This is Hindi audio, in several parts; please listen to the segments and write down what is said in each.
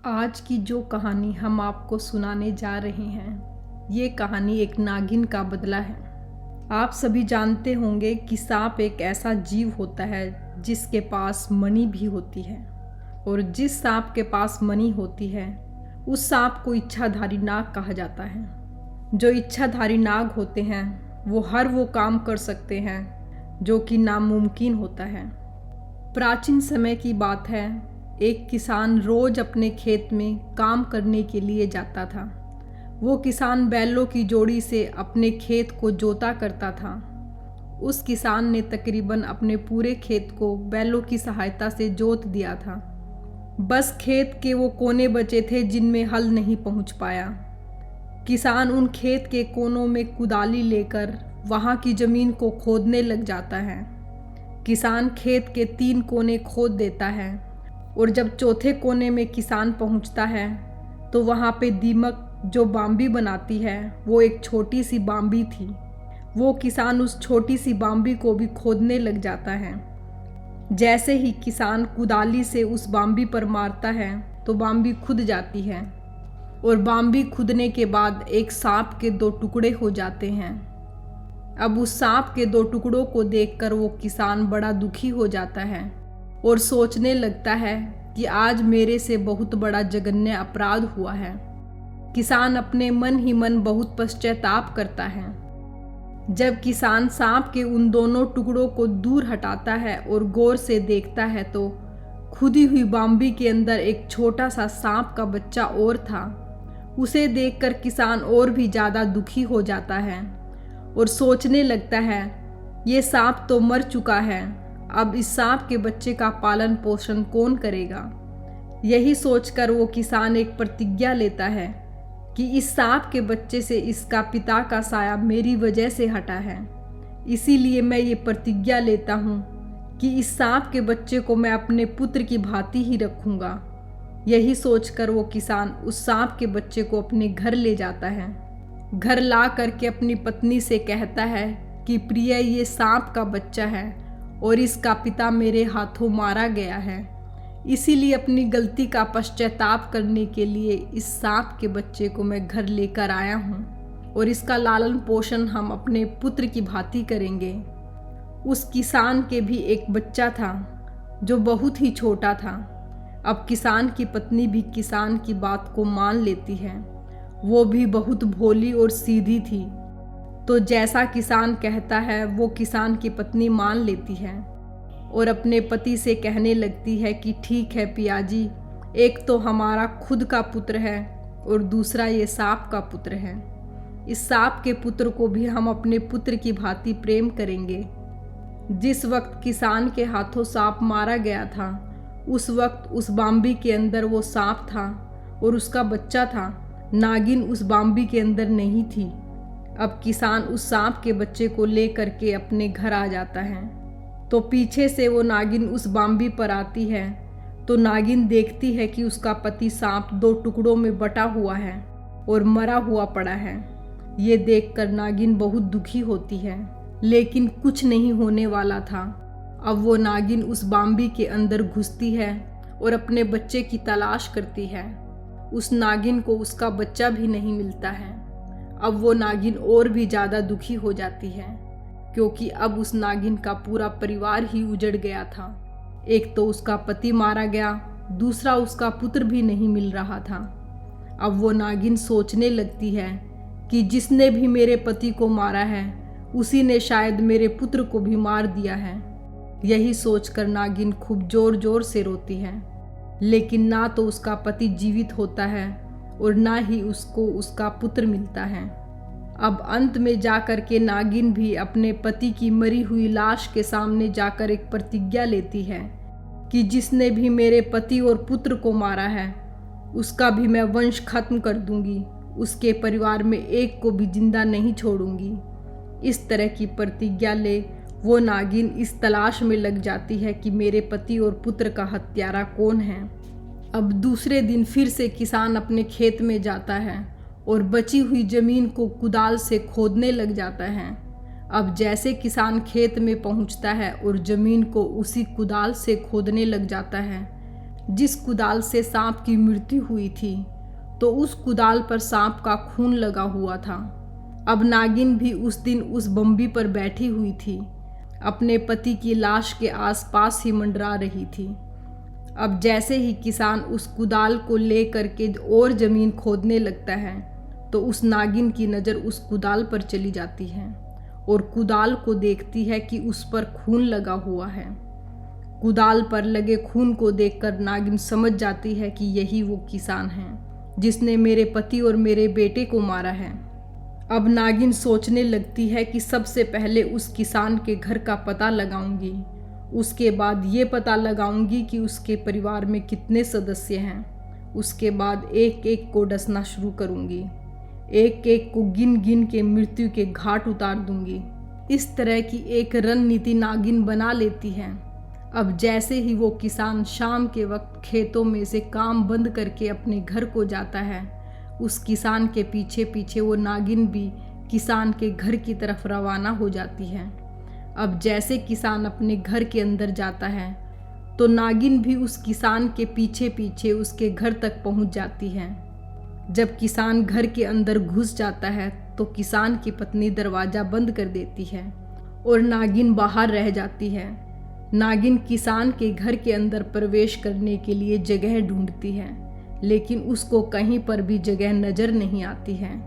आज की जो कहानी हम आपको सुनाने जा रहे हैं, ये कहानी एक नागिन का बदला है। आप सभी जानते होंगे कि सांप एक ऐसा जीव होता है जिसके पास मणि भी होती है, और जिस सांप के पास मणि होती है उस सांप को इच्छाधारी नाग कहा जाता है। जो इच्छाधारी नाग होते हैं वो हर वो काम कर सकते हैं जो कि नामुमकिन होता है। प्राचीन समय की बात है, एक किसान रोज अपने खेत में काम करने के लिए जाता था। वो किसान बैलों की जोड़ी से अपने खेत को जोता करता था। उस किसान ने तकरीबन अपने पूरे खेत को बैलों की सहायता से जोत दिया था। बस खेत के वो कोने बचे थे जिनमें हल नहीं पहुंच पाया। किसान उन खेत के कोनों में कुदाली लेकर वहां की जमीन को खोदने लग जाता है। किसान खेत के 3 कोने खोद देता है, और जब चौथे कोने में किसान पहुंचता है तो वहाँ पे दीमक जो बाम्बी बनाती है वो एक छोटी सी बाम्बी थी। वो किसान उस छोटी सी बाम्बी को भी खोदने लग जाता है। जैसे ही किसान कुदाली से उस बाम्बी पर मारता है तो बाम्बी खुद जाती है, और बाम्बी खुदने के बाद एक सांप के 2 टुकड़े हो जाते हैं। अब उस सांप के 2 टुकड़ों को देखकर वो किसान बड़ा दुखी हो जाता है और सोचने लगता है कि आज मेरे से बहुत बड़ा जघन्य अपराध हुआ है। किसान अपने मन ही मन बहुत पश्चाताप करता है। जब किसान सांप के उन दोनों टुकड़ों को दूर हटाता है और गौर से देखता है तो खुदी हुई बाम्बी के अंदर एक छोटा सा सांप का बच्चा और था। उसे देखकर किसान और भी ज़्यादा दुखी हो जाता है और सोचने लगता है, ये सांप तो मर चुका है, अब इस सांप के बच्चे का पालन पोषण कौन करेगा। यही सोचकर वो किसान एक प्रतिज्ञा लेता है कि इस सांप के बच्चे से इसका पिता का साया मेरी वजह से हटा है, इसीलिए मैं ये प्रतिज्ञा लेता हूँ कि इस सांप के बच्चे को मैं अपने पुत्र की भांति ही रखूँगा। यही सोचकर वो किसान उस सांप के बच्चे को अपने घर ले जाता है। घर ला करके अपनी पत्नी से कहता है कि प्रिय, ये सांप का बच्चा है और इसका पिता मेरे हाथों मारा गया है, इसीलिए अपनी गलती का पश्चाताप करने के लिए इस सांप के बच्चे को मैं घर लेकर आया हूँ, और इसका लालन पोषण हम अपने पुत्र की भांति करेंगे। उस किसान के भी एक बच्चा था जो बहुत ही छोटा था। अब किसान की पत्नी भी किसान की बात को मान लेती है। वो भी बहुत भोली और सीधी थी, तो जैसा किसान कहता है वो किसान की पत्नी मान लेती है और अपने पति से कहने लगती है कि ठीक है पियाजी, एक तो हमारा खुद का पुत्र है और दूसरा ये सांप का पुत्र है। इस सांप के पुत्र को भी हम अपने पुत्र की भांति प्रेम करेंगे। जिस वक्त किसान के हाथों सांप मारा गया था उस वक्त उस बाम्बी के अंदर वो सांप था और उसका बच्चा था। नागिन उस बाम्बी के अंदर नहीं थी। अब किसान उस सांप के बच्चे को ले करके अपने घर आ जाता है, तो पीछे से वो नागिन उस बाम्बी पर आती है। तो नागिन देखती है कि उसका पति सांप 2 टुकड़ों में बटा हुआ है और मरा हुआ पड़ा है। ये देखकर नागिन बहुत दुखी होती है, लेकिन कुछ नहीं होने वाला था। अब वो नागिन उस बाम्बी के अंदर घुसती है और अपने बच्चे की तलाश करती है। उस नागिन को उसका बच्चा भी नहीं मिलता है। अब वो नागिन और भी ज़्यादा दुखी हो जाती है, क्योंकि अब उस नागिन का पूरा परिवार ही उजड़ गया था। एक तो उसका पति मारा गया, दूसरा उसका पुत्र भी नहीं मिल रहा था। अब वो नागिन सोचने लगती है कि जिसने भी मेरे पति को मारा है उसी ने शायद मेरे पुत्र को भी मार दिया है। यही सोचकर नागिन खूब जोर जोर से रोती है, लेकिन ना तो उसका पति जीवित होता है और ना ही उसको उसका पुत्र मिलता है। अब अंत में जाकर के नागिन भी अपने पति की मरी हुई लाश के सामने जाकर एक प्रतिज्ञा लेती है कि जिसने भी मेरे पति और पुत्र को मारा है उसका भी मैं वंश खत्म कर दूंगी, उसके परिवार में एक को भी जिंदा नहीं छोड़ूंगी। इस तरह की प्रतिज्ञा ले वो नागिन इस तलाश में लग जाती है कि मेरे पति और पुत्र का हत्यारा कौन है। अब दूसरे दिन फिर से किसान अपने खेत में जाता है और बची हुई ज़मीन को कुदाल से खोदने लग जाता है। अब जैसे किसान खेत में पहुंचता है और ज़मीन को उसी कुदाल से खोदने लग जाता है, जिस कुदाल से सांप की मृत्यु हुई थी तो उस कुदाल पर सांप का खून लगा हुआ था। अब नागिन भी उस दिन उस बम्बी पर बैठी हुई थी, अपने पति की लाश के आसपास ही मंडरा रही थी। अब जैसे ही किसान उस कुदाल को ले करके और ज़मीन खोदने लगता है तो उस नागिन की नज़र उस कुदाल पर चली जाती है और कुदाल को देखती है कि उस पर खून लगा हुआ है। कुदाल पर लगे खून को देखकर नागिन समझ जाती है कि यही वो किसान है जिसने मेरे पति और मेरे बेटे को मारा है। अब नागिन सोचने लगती है कि सबसे पहले उस किसान के घर का पता लगाऊंगी, उसके बाद ये पता लगाऊंगी कि उसके परिवार में कितने सदस्य हैं। उसके बाद एक एक को डसना शुरू करूंगी, एक एक को गिन गिन के मृत्यु के घाट उतार दूंगी। इस तरह की एक रणनीति नागिन बना लेती है। अब जैसे ही वो किसान शाम के वक्त खेतों में से काम बंद करके अपने घर को जाता है, उस किसान के पीछे पीछे वो नागिन भी किसान के घर की तरफ रवाना हो जाती है। अब जैसे किसान अपने घर के अंदर जाता है तो नागिन भी उस किसान के पीछे पीछे उसके घर तक पहुंच जाती है। जब किसान घर के अंदर घुस जाता है तो किसान की पत्नी दरवाज़ा बंद कर देती है और नागिन बाहर रह जाती है। नागिन किसान के घर के अंदर प्रवेश करने के लिए जगह ढूंढती है, लेकिन उसको कहीं पर भी जगह नजर नहीं आती है।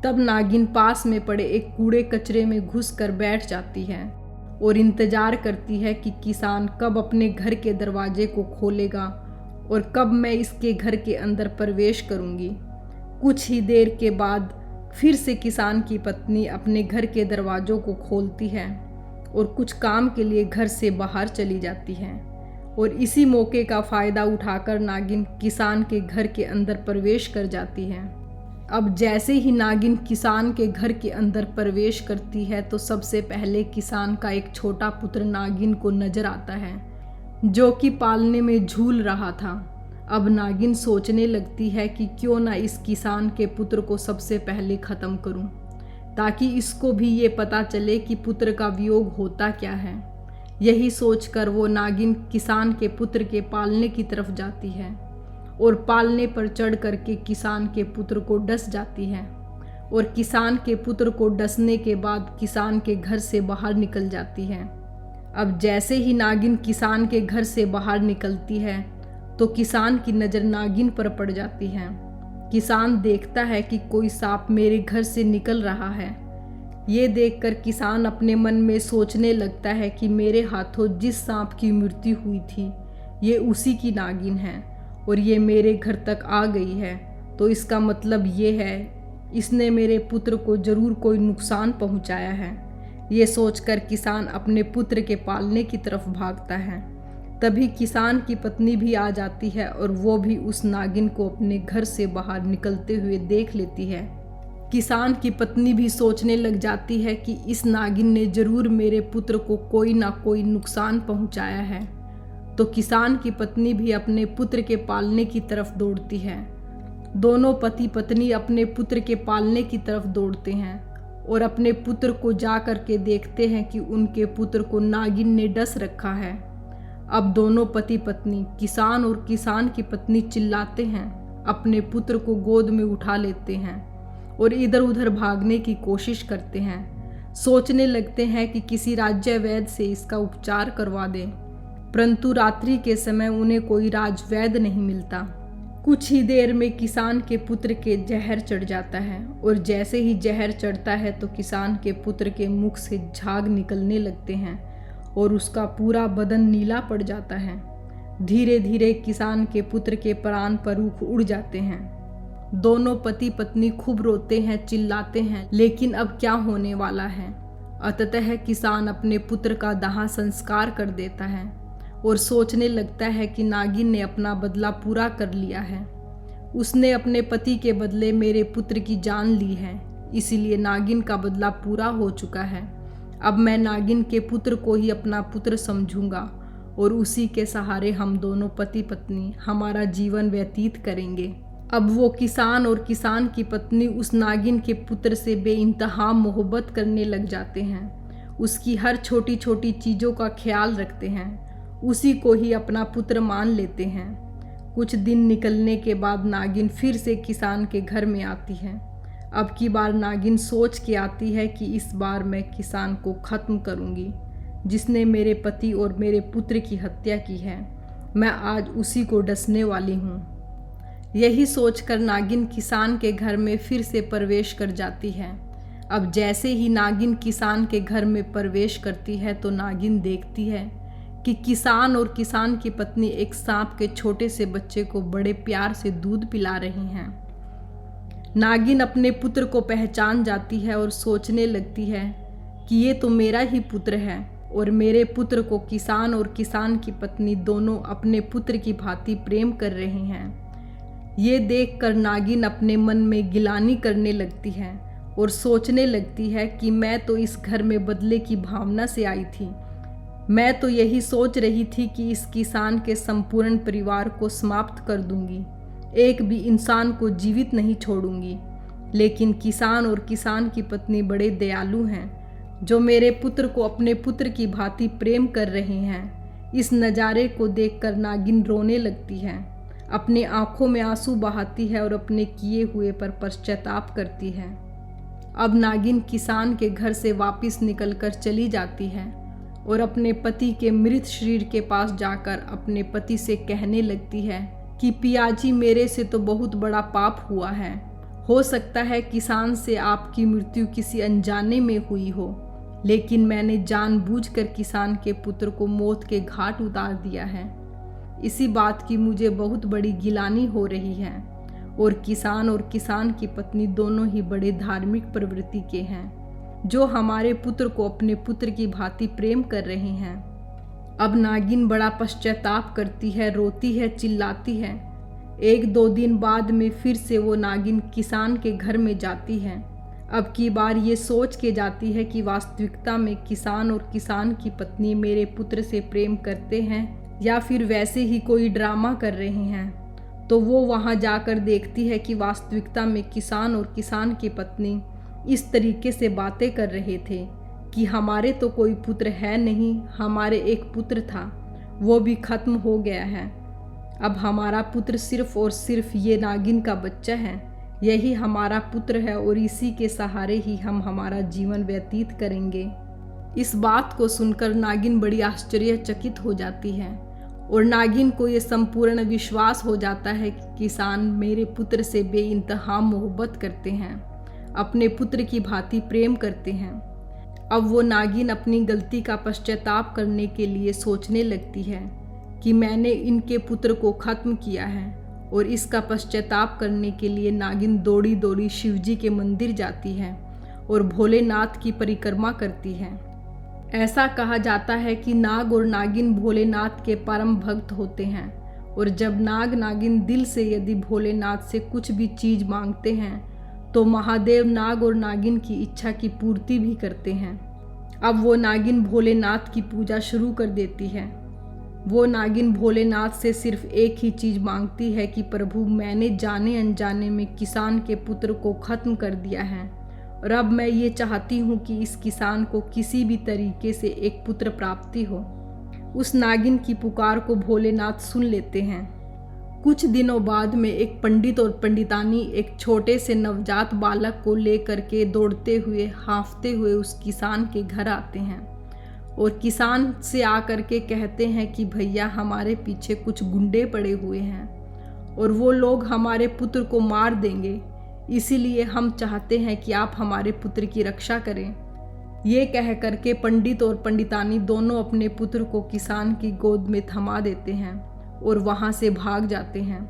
तब नागिन पास में पड़े एक कूड़े कचरे में घुस कर बैठ जाती है और इंतजार करती है कि किसान कब अपने घर के दरवाजे को खोलेगा और कब मैं इसके घर के अंदर प्रवेश करूंगी। कुछ ही देर के बाद फिर से किसान की पत्नी अपने घर के दरवाज़ों को खोलती है और कुछ काम के लिए घर से बाहर चली जाती है और इसी मौके का फ़ायदा उठाकर नागिन किसान के घर के अंदर प्रवेश कर जाती है। अब जैसे ही नागिन किसान के घर के अंदर प्रवेश करती है तो सबसे पहले किसान का एक छोटा पुत्र नागिन को नजर आता है जो कि पालने में झूल रहा था। अब नागिन सोचने लगती है कि क्यों ना इस किसान के पुत्र को सबसे पहले ख़त्म करूं, ताकि इसको भी ये पता चले कि पुत्र का वियोग होता क्या है। यही सोचकर वो नागिन किसान के पुत्र के पालने की तरफ जाती है और पालने पर चढ़ करके किसान के पुत्र को डस जाती है और किसान के पुत्र को डसने के बाद किसान के घर से बाहर निकल जाती है। अब जैसे ही नागिन किसान के घर से बाहर निकलती है तो किसान की नज़र नागिन पर पड़ जाती है। किसान देखता है कि कोई सांप मेरे घर से निकल रहा है। ये देखकर किसान अपने मन में सोचने लगता है कि मेरे हाथों जिस सांप की मृत्यु हुई थी ये उसी की नागिन है और ये मेरे घर तक आ गई है, तो इसका मतलब ये है इसने मेरे पुत्र को ज़रूर कोई नुकसान पहुंचाया है। ये सोचकर किसान अपने पुत्र के पालने की तरफ भागता है। तभी किसान की पत्नी भी आ जाती है और वो भी उस नागिन को अपने घर से बाहर निकलते हुए देख लेती है। किसान की पत्नी भी सोचने लग जाती है कि इस नागिन ने ज़रूर मेरे पुत्र को कोई ना कोई नुकसान पहुंचाया है। तो किसान की पत्नी भी अपने पुत्र के पालने की तरफ दौड़ती है। दोनों पति पत्नी अपने पुत्र के पालने की तरफ दौड़ते हैं और अपने पुत्र को जा कर के देखते हैं कि उनके पुत्र को नागिन ने डस रखा है। अब दोनों पति पत्नी किसान और किसान की पत्नी चिल्लाते हैं, अपने पुत्र को गोद में उठा लेते हैं और इधर उधर भागने की कोशिश करते हैं। सोचने लगते हैं कि किसी राज्य वैद्य से इसका उपचार करवा दें, परंतु रात्रि के समय उन्हें कोई राजवैद्य नहीं मिलता। कुछ ही देर में किसान के पुत्र के जहर चढ़ जाता है और जैसे ही जहर चढ़ता है तो किसान के पुत्र के मुख से झाग निकलने लगते हैं और उसका पूरा बदन नीला पड़ जाता है। धीरे धीरे किसान के पुत्र के प्राण परूख उड़ जाते हैं। दोनों पति पत्नी खूब रोते हैं, चिल्लाते हैं, लेकिन अब क्या होने वाला है। अंततः किसान अपने पुत्र का दाह संस्कार कर देता है और सोचने लगता है कि नागिन ने अपना बदला पूरा कर लिया है। उसने अपने पति के बदले मेरे पुत्र की जान ली है, इसीलिए नागिन का बदला पूरा हो चुका है। अब मैं नागिन के पुत्र को ही अपना पुत्र समझूंगा और उसी के सहारे हम दोनों पति पत्नी हमारा जीवन व्यतीत करेंगे। अब वो किसान और किसान की पत्नी उस नागिन के पुत्र से बेइंतहा मोहब्बत करने लग जाते हैं। उसकी हर छोटी छोटी चीज़ों का ख्याल रखते हैं, उसी को ही अपना पुत्र मान लेते हैं। कुछ दिन निकलने के बाद नागिन फिर से किसान के घर में आती है। अब की बार नागिन सोच के आती है कि इस बार मैं किसान को ख़त्म करूंगी, जिसने मेरे पति और मेरे पुत्र की हत्या की है। मैं आज उसी को डसने वाली हूँ। यही सोचकर नागिन किसान के घर में फिर से प्रवेश कर जाती है। अब जैसे ही नागिन किसान के घर में प्रवेश करती है तो नागिन देखती है कि किसान और किसान की पत्नी एक सांप के छोटे से बच्चे को बड़े प्यार से दूध पिला रही हैं। नागिन अपने पुत्र को पहचान जाती है और सोचने लगती है कि ये तो मेरा ही पुत्र है और मेरे पुत्र को किसान और किसान की पत्नी दोनों अपने पुत्र की भांति प्रेम कर रहे हैं। ये देखकर नागिन अपने मन में गिलानी करने लगती है और सोचने लगती है कि मैं तो इस घर में बदले की भावना से आई थी। मैं तो यही सोच रही थी कि इस किसान के संपूर्ण परिवार को समाप्त कर दूंगी, एक भी इंसान को जीवित नहीं छोड़ूंगी। लेकिन किसान और किसान की पत्नी बड़े दयालु हैं, जो मेरे पुत्र को अपने पुत्र की भांति प्रेम कर रहे हैं। इस नज़ारे को देखकर नागिन रोने लगती है, अपने आंखों में आंसू बहाती है और अपने किए हुए पर पश्चाताप करती है। अब नागिन किसान के घर से वापस निकलकर चली जाती है और अपने पति के मृत शरीर के पास जाकर अपने पति से कहने लगती है कि पियाजी, मेरे से तो बहुत बड़ा पाप हुआ है। हो सकता है किसान से आपकी मृत्यु किसी अनजाने में हुई हो, लेकिन मैंने जानबूझकर किसान के पुत्र को मौत के घाट उतार दिया है। इसी बात की मुझे बहुत बड़ी गिलानी हो रही है। और किसान की पत्नी दोनों ही बड़े धार्मिक प्रवृत्ति के हैं, जो हमारे पुत्र को अपने पुत्र की भांति प्रेम कर रहे हैं। अब नागिन बड़ा पश्चाताप करती है, रोती है, चिल्लाती है। 1-2 दिन बाद में फिर से वो नागिन किसान के घर में जाती है। अब की बार ये सोच के जाती है कि वास्तविकता में किसान और किसान की पत्नी मेरे पुत्र से प्रेम करते हैं या फिर वैसे ही कोई ड्रामा कर रहे हैं। तो वो वहाँ जाकर देखती है कि वास्तविकता में किसान और किसान की पत्नी इस तरीके से बातें कर रहे थे कि हमारे तो कोई पुत्र है नहीं, हमारे एक पुत्र था, वो भी खत्म हो गया है। अब हमारा पुत्र सिर्फ और सिर्फ ये नागिन का बच्चा है, यही हमारा पुत्र है और इसी के सहारे ही हम हमारा जीवन व्यतीत करेंगे। इस बात को सुनकर नागिन बड़ी आश्चर्यचकित हो जाती है और नागिन को ये संपूर्ण विश्वास हो जाता है कि किसान मेरे पुत्र से बेइंतहा मोहब्बत करते हैं, अपने पुत्र की भांति प्रेम करते हैं। अब वो नागिन अपनी गलती का पश्चाताप करने के लिए सोचने लगती है कि मैंने इनके पुत्र को खत्म किया है, और इसका पश्चाताप करने के लिए नागिन दौड़ी दौड़ी शिवजी के मंदिर जाती है और भोलेनाथ की परिक्रमा करती है। ऐसा कहा जाता है कि नाग और नागिन भोलेनाथ के परम भक्त होते हैं, और जब नाग नागिन दिल से यदि भोलेनाथ से कुछ भी चीज़ मांगते हैं तो महादेव नाग और नागिन की इच्छा की पूर्ति भी करते हैं। अब वो नागिन भोलेनाथ की पूजा शुरू कर देती है। वो नागिन भोलेनाथ से सिर्फ एक ही चीज़ मांगती है कि प्रभु, मैंने जाने अनजाने में किसान के पुत्र को ख़त्म कर दिया है, और अब मैं ये चाहती हूँ कि इस किसान को किसी भी तरीके से एक पुत्र प्राप्ति हो। उस नागिन की पुकार को भोलेनाथ सुन लेते हैं। कुछ दिनों बाद में एक पंडित और पंडितानी एक छोटे से नवजात बालक को लेकर के दौड़ते हुए हाँफते हुए उस किसान के घर आते हैं और किसान से आकर के कहते हैं कि भैया, हमारे पीछे कुछ गुंडे पड़े हुए हैं और वो लोग हमारे पुत्र को मार देंगे, इसीलिए हम चाहते हैं कि आप हमारे पुत्र की रक्षा करें। ये कह करके पंडित और पंडितानी दोनों अपने पुत्र को किसान की गोद में थमा देते हैं और वहाँ से भाग जाते हैं।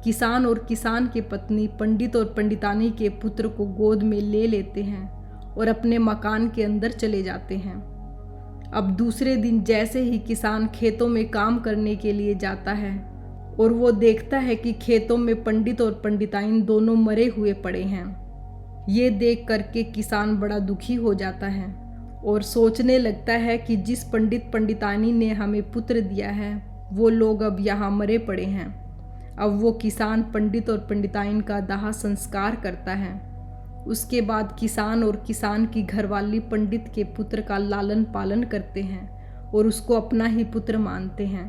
किसान और किसान की पत्नी पंडित और पंडितानी के पुत्र को गोद में ले लेते हैं और अपने मकान के अंदर चले जाते हैं। अब दूसरे दिन जैसे ही किसान खेतों में काम करने के लिए जाता है और वो देखता है कि खेतों में पंडित और पंडिताइन दोनों मरे हुए पड़े हैं। ये देख करके किसान बड़ा दुखी हो जाता है और सोचने लगता है कि जिस पंडित पंडितानी ने हमें पुत्र दिया है वो लोग अब यहाँ मरे पड़े हैं। अब वो किसान पंडित और पंडिताइन का दाह संस्कार करता है। उसके बाद किसान और किसान की घरवाली पंडित के पुत्र का लालन पालन करते हैं और उसको अपना ही पुत्र मानते हैं।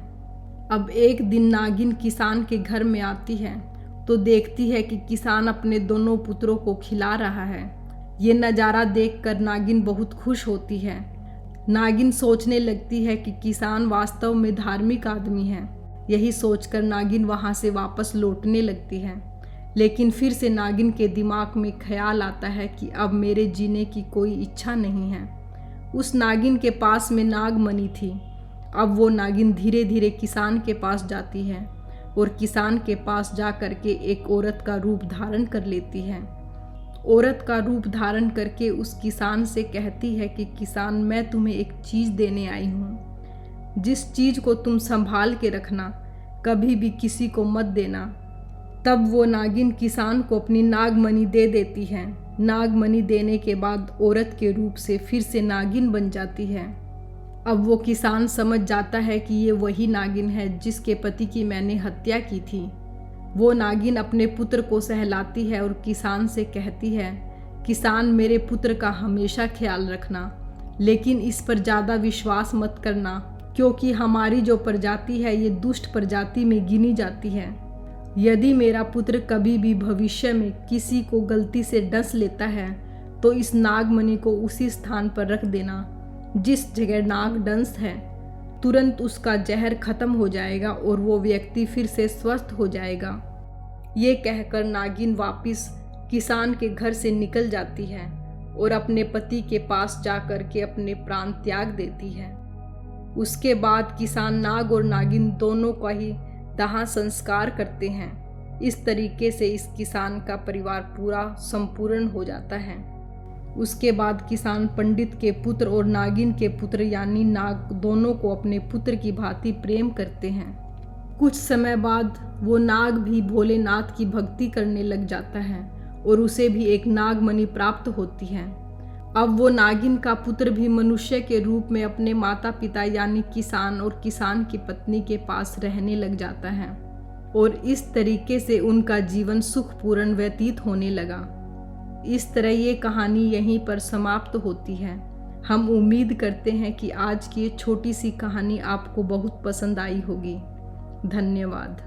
अब एक दिन नागिन किसान के घर में आती है तो देखती है कि किसान अपने दोनों पुत्रों को खिला रहा है। ये नज़ारा देखकर नागिन बहुत खुश होती है। नागिन सोचने लगती है कि किसान वास्तव में धार्मिक आदमी है। यही सोचकर नागिन वहाँ से वापस लौटने लगती है, लेकिन फिर से नागिन के दिमाग में ख्याल आता है कि अब मेरे जीने की कोई इच्छा नहीं है। उस नागिन के पास में नागमणि थी। अब वो नागिन धीरे धीरे किसान के पास जाती है और किसान के पास जा कर के एक औरत का रूप धारण कर लेती है। औरत का रूप धारण करके उस किसान से कहती है कि किसान, मैं तुम्हें एक चीज़ देने आई हूँ। जिस चीज़ को तुम संभाल के रखना, कभी भी किसी को मत देना। तब वो नागिन किसान को अपनी नागमणि दे देती है। नागमणि देने के बाद औरत के रूप से फिर से नागिन बन जाती है। अब वो किसान समझ जाता है कि ये वही नागिन है जिसके पति की मैंने हत्या की थी। वो नागिन अपने पुत्र को सहलाती है और किसान से कहती है, किसान, मेरे पुत्र का हमेशा ख्याल रखना, लेकिन इस पर ज़्यादा विश्वास मत करना, क्योंकि हमारी जो प्रजाति है ये दुष्ट प्रजाति में गिनी जाती है। यदि मेरा पुत्र कभी भी भविष्य में किसी को गलती से डस लेता है तो इस नागमणि को उसी स्थान पर रख देना जिस जगह नाग डंस है। तुरंत उसका जहर खत्म हो जाएगा और वो व्यक्ति फिर से स्वस्थ हो जाएगा। ये कहकर नागिन वापस किसान के घर से निकल जाती है और अपने पति के पास जाकर के अपने प्राण त्याग देती है। उसके बाद किसान नाग और नागिन दोनों का ही दाह संस्कार करते हैं। इस तरीके से इस किसान का परिवार पूरा संपूर्ण हो जाता है। उसके बाद किसान पंडित के पुत्र और नागिन के पुत्र यानी नाग दोनों को अपने पुत्र की भांति प्रेम करते हैं। कुछ समय बाद वो नाग भी भोलेनाथ की भक्ति करने लग जाता है और उसे भी एक नागमणि प्राप्त होती है। अब वो नागिन का पुत्र भी मनुष्य के रूप में अपने माता पिता यानी किसान और किसान की पत्नी के पास रहने लग जाता है और इस तरीके से उनका जीवन सुखपूर्ण व्यतीत होने लगा। इस तरह ये कहानी यहीं पर समाप्त होती है। हम उम्मीद करते हैं कि आज की ये छोटी सी कहानी आपको बहुत पसंद आई होगी। धन्यवाद।